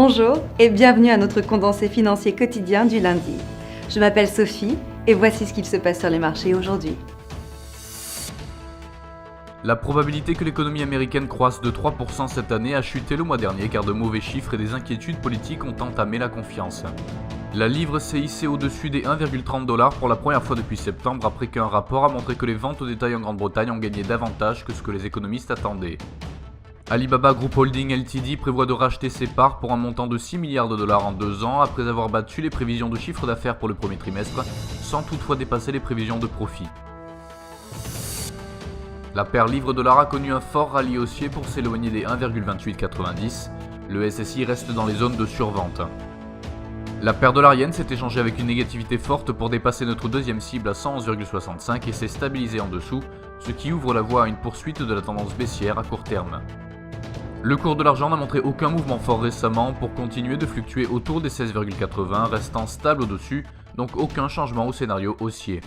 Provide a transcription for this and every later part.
Bonjour et bienvenue à notre condensé financier quotidien du lundi. Je m'appelle Sophie et voici ce qu'il se passe sur les marchés aujourd'hui. La probabilité que l'économie américaine croisse de 3% cette année a chuté le mois dernier car de mauvais chiffres et des inquiétudes politiques ont entamé la confiance. La livre s'est hissée au-dessus des 1,30$ pour la première fois depuis septembre après qu'un rapport a montré que les ventes au détail en Grande-Bretagne ont gagné davantage que ce que les économistes attendaient. Alibaba Group Holding Ltd prévoit de racheter ses parts pour un montant de 6 milliards de dollars en 2 ans après avoir battu les prévisions de chiffre d'affaires pour le premier trimestre sans toutefois dépasser les prévisions de profit. La paire livre-dollar a connu un fort rallye haussier pour s'éloigner des 1,2890. Le SSI reste dans les zones de survente. La paire dollar-yen s'est échangée avec une négativité forte pour dépasser notre deuxième cible à 111,65 et s'est stabilisée en dessous, ce qui ouvre la voie à une poursuite de la tendance baissière à court terme. Le cours de l'argent n'a montré aucun mouvement fort récemment pour continuer de fluctuer autour des 16,80, restant stable au-dessus, donc aucun changement au scénario haussier.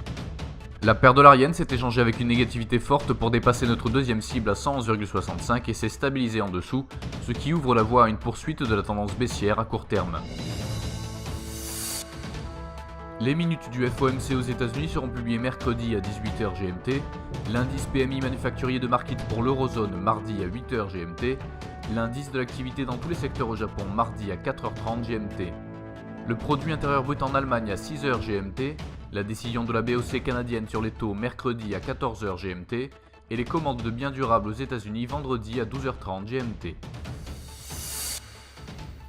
La paire dollar-yen s'est échangée avec une négativité forte pour dépasser notre deuxième cible à 111,65 et s'est stabilisée en dessous, ce qui ouvre la voie à une poursuite de la tendance baissière à court terme. Les minutes du FOMC aux États-Unis seront publiées mercredi à 18h GMT, l'indice PMI manufacturier de Markit pour l'Eurozone mardi à 8h GMT, l'indice de l'activité dans tous les secteurs au Japon mardi à 4h30 GMT, le produit intérieur brut en Allemagne à 6h GMT, la décision de la BOC canadienne sur les taux mercredi à 14h GMT et les commandes de biens durables aux États-Unis vendredi à 12h30 GMT.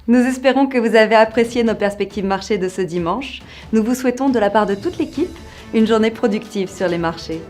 Nous espérons que vous avez apprécié nos perspectives marché de ce dimanche. Nous vous souhaitons de la part de toute l'équipe une journée productive sur les marchés.